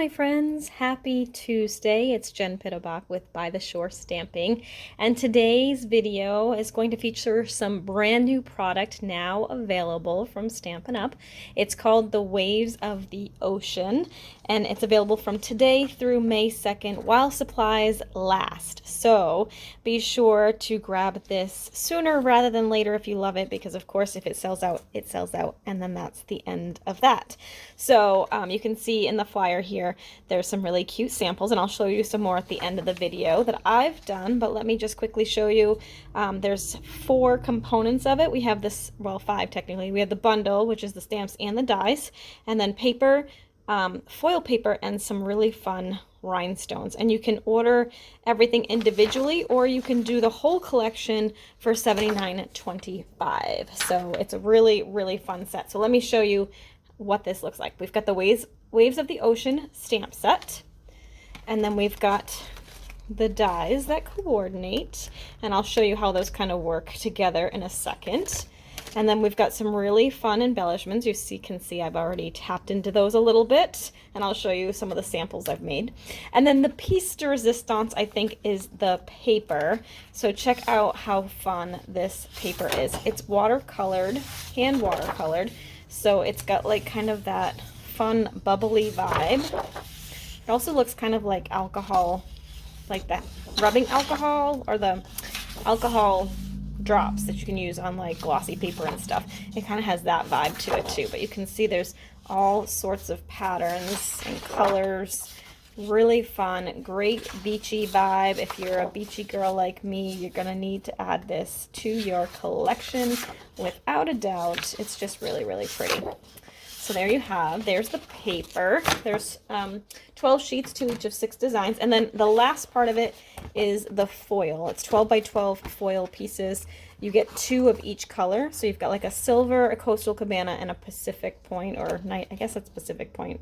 my friends, happy Tuesday. It's Jen Pittelbach with By the Shore Stamping, and today's video is going to feature some brand new product now available from Stampin' Up. It's called the Waves of the Ocean, and it's available from today through May 2nd while supplies last. So be sure to grab this sooner rather than later if you love it, because of course if it sells out, it sells out, and then that's the end of that. So you can see in the flyer here, there's some really cute samples, and I'll show you some more at the end of the video that I've done, but let me just quickly show you. There's 4 components of it. We have this, well, 5 technically. We have the bundle, which is the stamps and the dies, and then paper, foil paper, and some really fun rhinestones. And you can order everything individually, or you can do the whole collection for $79.25. So it's a really, really fun set. So let me show you what this looks like. We've got the Waves of the Ocean stamp set, and then we've got the dies that coordinate, and I'll show you how those kind of work together in a second. And then we've got some really fun embellishments. You can see I've already tapped into those a little bit, and I'll show you some of the samples I've made. And then the piece de resistance, I think, is the paper. So check out how fun this paper is. It's watercolored, hand watercolored, so it's got like kind of that fun bubbly vibe. It also looks kind of like alcohol, like that rubbing alcohol, or the alcohol drops that you can use on like glossy paper and stuff. It kind of has that vibe to it too, but you can see there's all sorts of patterns and colors. Really fun, great beachy vibe. If you're a beachy girl like me, you're gonna need to add this to your collection without a doubt. It's just really, really pretty. So there you have, there's the paper. There's 12 sheets to each of 6 designs. And then the last part of it is the foil. It's 12 by 12 foil pieces. You get 2 of each color. So you've got like a silver, a coastal cabana, and a Pacific Point, or night, I guess that's Pacific Point,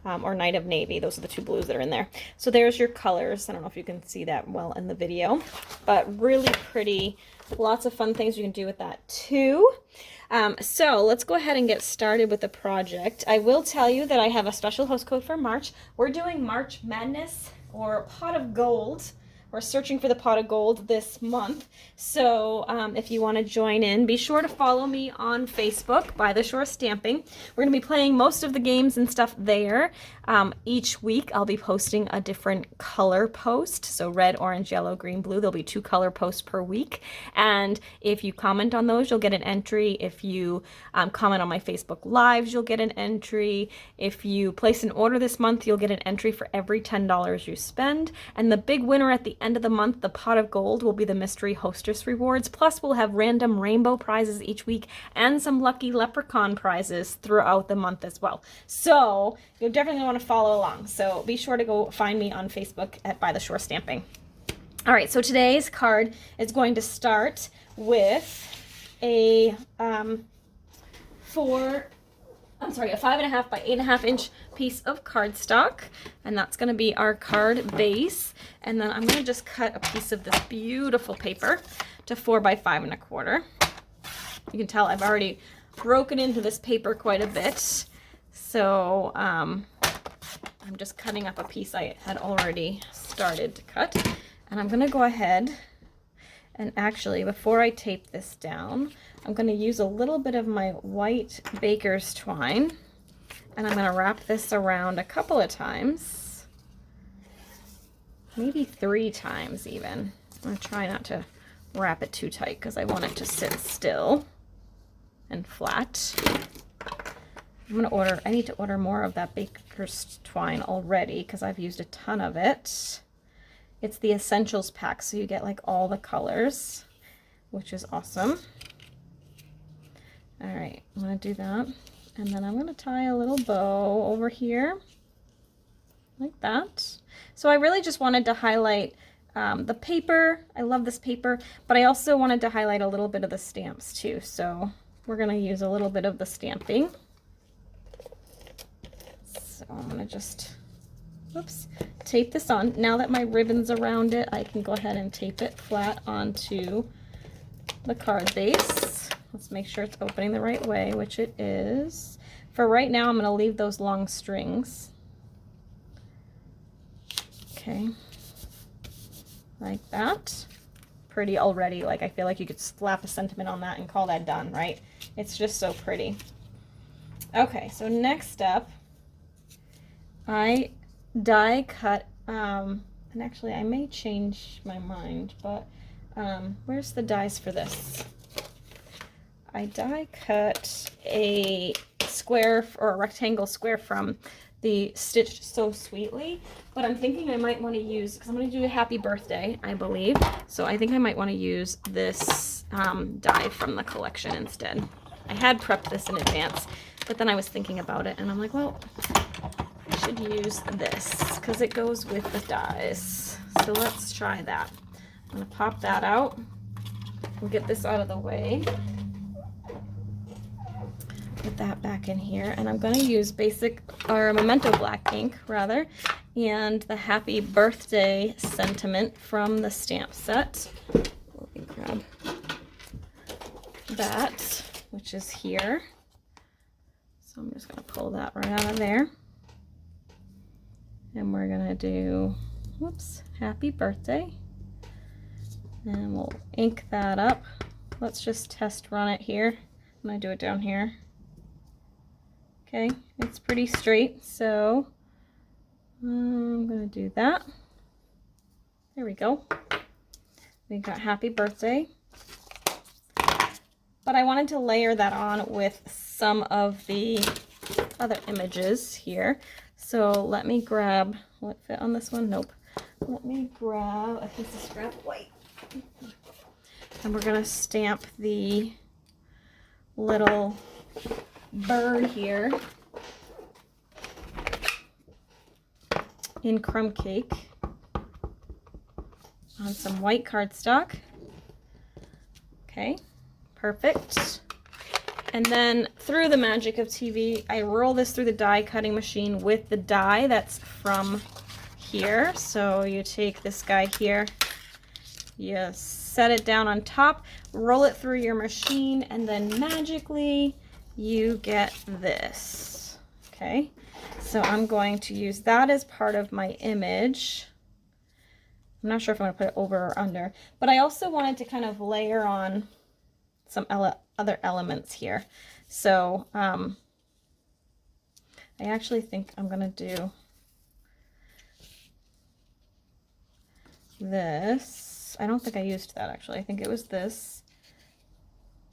or Night of Navy. Those are the 2 blues that are in there. So there's your colors. I don't know if you can see that well in the video, but really pretty. Lots of fun things you can do with that too. So let's go ahead and get started with the project. I will tell you that I have a special host code for March. We're doing March Madness, or Pot of Gold. We're searching for the pot of gold this month. So if you want to join in, be sure to follow me on Facebook, By the Shore Stamping. We're going to be playing most of the games and stuff there. Each week I'll be posting a different color post. So red, orange, yellow, green, blue. There'll be 2 color posts per week. And if you comment on those, you'll get an entry. If you comment on my Facebook Lives, you'll get an entry. If you place an order this month, you'll get an entry for every $10 you spend. And the big winner at the end of the month, the pot of gold, will be the mystery hostess rewards. Plus we'll have random rainbow prizes each week and some lucky leprechaun prizes throughout the month as well. So you'll definitely want to follow along. So be sure to go find me on Facebook at By the Shore Stamping. All right, so today's card is going to start with a 5.5 by 8.5 inch piece of cardstock, and that's going to be our card base. And then I'm going to just cut a piece of this beautiful paper to 4 by 5.25. You can tell I've already broken into this paper quite a bit, so I'm just cutting up a piece I had already started to cut. And I'm going to go ahead and actually, before I tape this down, I'm going to use a little bit of my white baker's twine, and I'm going to wrap this around a couple of times, maybe 3 times even. I'm going to try not to wrap it too tight because I want it to sit still and flat. I need to order more of that baker's twine already because I've used a ton of it. It's the Essentials pack, so you get like all the colors, which is awesome. All right, I'm gonna do that. And then I'm gonna tie a little bow over here, like that. So I really just wanted to highlight the paper. I love this paper, but I also wanted to highlight a little bit of the stamps too. So we're gonna use a little bit of the stamping. So I'm gonna just, oops, tape this on. Now that my ribbon's around it, I can go ahead and tape it flat onto the card base. Let's make sure it's opening the right way, which it is. For right now, I'm going to leave those long strings. Okay, like that. Pretty already. Like, I feel like you could slap a sentiment on that and call that done, right? It's just so pretty. Okay, so next up, I die cut, and actually I may change my mind, but where's the dies for this? I die cut a square or a rectangle square from the Stitched So Sweetly, but I'm thinking I might want to use, because I'm going to do a happy birthday, I believe, so I think I might want to use this die from the collection instead. I had prepped this in advance, but then I was thinking about it and I'm like, well, I should use this because it goes with the dies. So let's try that. I'm going to pop that out. We'll get this out of the way. Put that back in here, and I'm going to use basic, or Memento black ink rather, and the happy birthday sentiment from the stamp set. Let me grab that, which is here. So I'm just going to pull that right out of there. And we're going to do, whoops, happy birthday. And we'll ink that up. Let's just test run it here. I'm going to do it down here. Okay, it's pretty straight, so I'm going to do that. There we go. We got happy birthday. But I wanted to layer that on with some of the other images here. So let me grab, will it fit on this one? Nope. Let me grab a piece of scrap white. And we're going to stamp the little bird here in crumb cake on some white cardstock. Okay, perfect. And then through the magic of TV, I roll this through the die cutting machine with the die that's from here. So you take this guy here, you set it down on top, roll it through your machine, and then magically you get this. Okay, so I'm going to use that as part of my image. I'm not sure if I'm going to put it over or under, but I also wanted to kind of layer on some other elements here. So I actually think I'm going to do this. I don't think I used that actually. I think it was this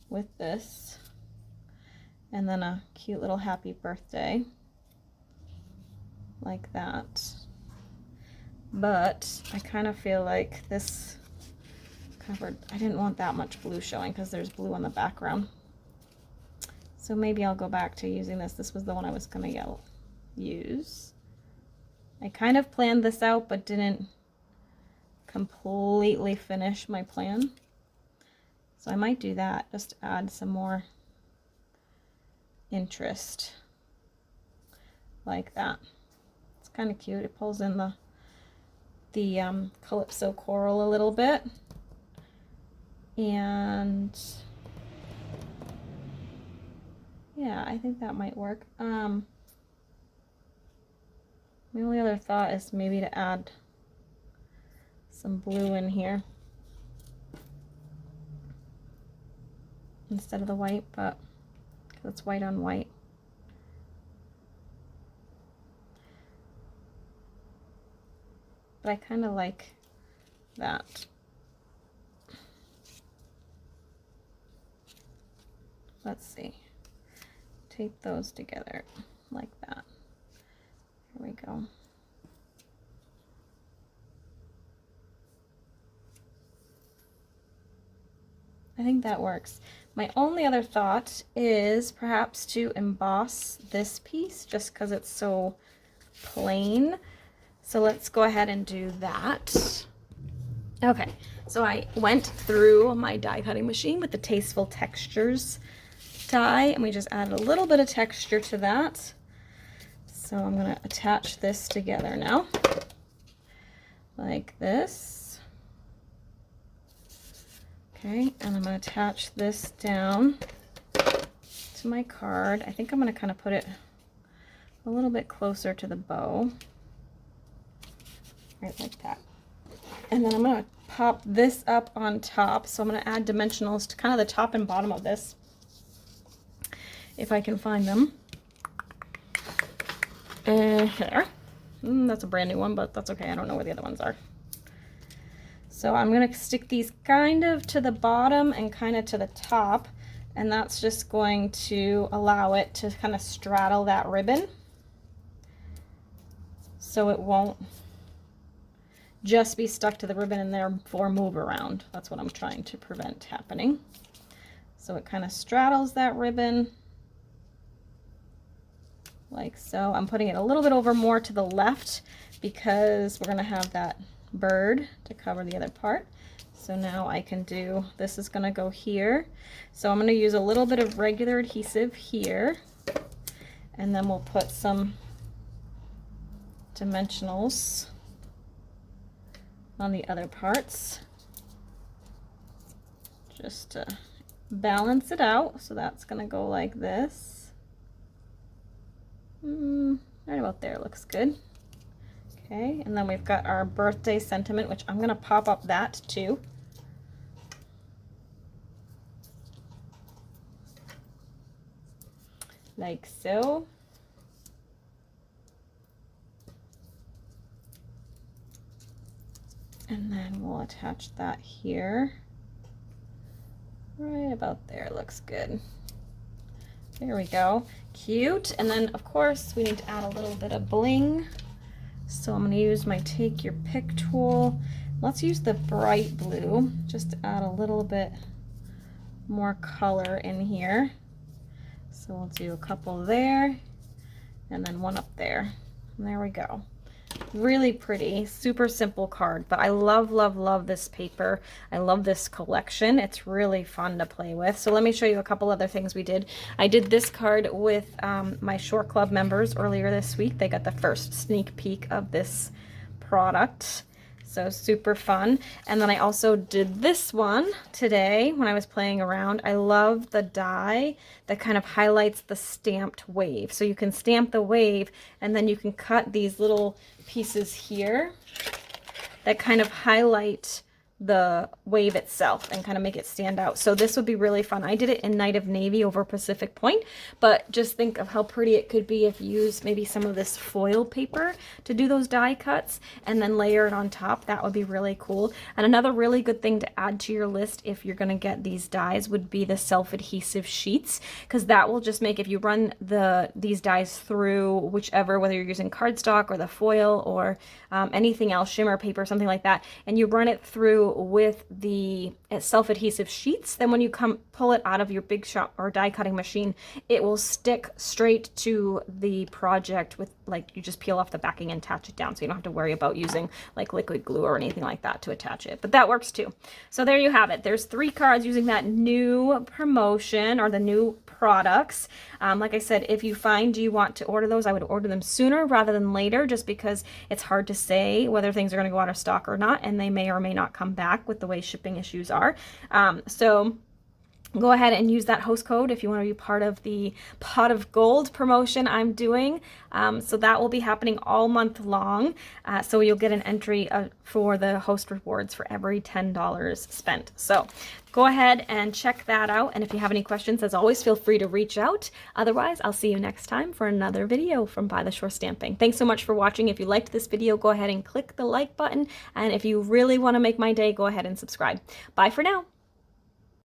with this. And then a cute little happy birthday, like that. But I kind of feel like this covered, I didn't want that much blue showing because there's blue on the background. So maybe I'll go back to using this. This was the one I was going to use. I kind of planned this out, but didn't completely finish my plan. So I might do that just to add some more interest, like that. It's kind of cute. It pulls in the Calypso coral a little bit, and yeah, I think that might work. My only other thought is maybe to add some blue in here instead of the white, but it's white on white. But I kind of like that. Let's see. Tape those together like that. Here we go. I think that works. My only other thought is perhaps to emboss this piece just because it's so plain. So let's go ahead and do that. Okay, so I went through my die cutting machine with the Tasteful Textures die, and we just added a little bit of texture to that. So I'm going to attach this together now, like this. Okay, and I'm going to attach this down to my card. I think I'm going to kind of put it a little bit closer to the bow, right like that. And then I'm going to pop this up on top. So I'm going to add dimensionals to kind of the top and bottom of this, if I can find them. There. That's a brand new one, but that's okay. I don't know where the other ones are. So I'm going to stick these kind of to the bottom and kind of to the top, and that's just going to allow it to kind of straddle that ribbon so it won't just be stuck to the ribbon and therefore move around. That's what I'm trying to prevent happening. So it kind of straddles that ribbon like so. I'm putting it a little bit over more to the left because we're going to have that bird to cover the other part. So now I can do, this is going to go here. So I'm going to use a little bit of regular adhesive here, and then we'll put some dimensionals on the other parts just to balance it out. So that's going to go like this. Right about there looks good. Okay, and then we've got our birthday sentiment, which I'm going to pop up that too. Like so. And then we'll attach that here. Right about there, looks good. There we go, cute. And then of course we need to add a little bit of bling. So I'm going to use my take your pick tool. Let's use the bright blue just to add a little bit more color in here. So we'll do a couple there and then one up there. And there we go. Really pretty, super simple card, but I love, love, love this paper. I love this collection. It's really fun to play with. So let me show you a couple other things we did. I did this card with my Shore Club members earlier this week. They got the first sneak peek of this product. So super fun. And then I also did this one today when I was playing around. I love the die that kind of highlights the stamped wave. So you can stamp the wave and then you can cut these little pieces here that kind of highlight the wave itself and kind of make it stand out. So this would be really fun. I did it in Night of Navy over Pacific Point, but just think of how pretty it could be if you use maybe some of this foil paper to do those die cuts and then layer it on top. That would be really cool. And another really good thing to add to your list if you're going to get these dies would be the self-adhesive sheets, because that will just make, if you run these dies through whichever, whether you're using cardstock or the foil or anything else, shimmer paper, something like that, and you run it through with the self-adhesive sheets, then when you pull it out of your big shop or die cutting machine, it will stick straight to the project with, like, you just peel off the backing and attach it down, so you don't have to worry about using like liquid glue or anything like that to attach it. But that works too. So there you have it. There's 3 cards using that new promotion or the new products. Like I said, if you find you want to order those, I would order them sooner rather than later, just because it's hard to say whether things are going to go out of stock or not, and they may or may not come back with the way shipping issues are. So go ahead and use that host code if you want to be part of the Pot of Gold promotion I'm doing. So that will be happening all month long. So you'll get an entry for the host rewards for every $10 spent. So go ahead and check that out. And if you have any questions, as always, feel free to reach out. Otherwise, I'll see you next time for another video from By the Shore Stamping. Thanks so much for watching. If you liked this video, go ahead and click the like button. And if you really want to make my day, go ahead and subscribe. Bye for now.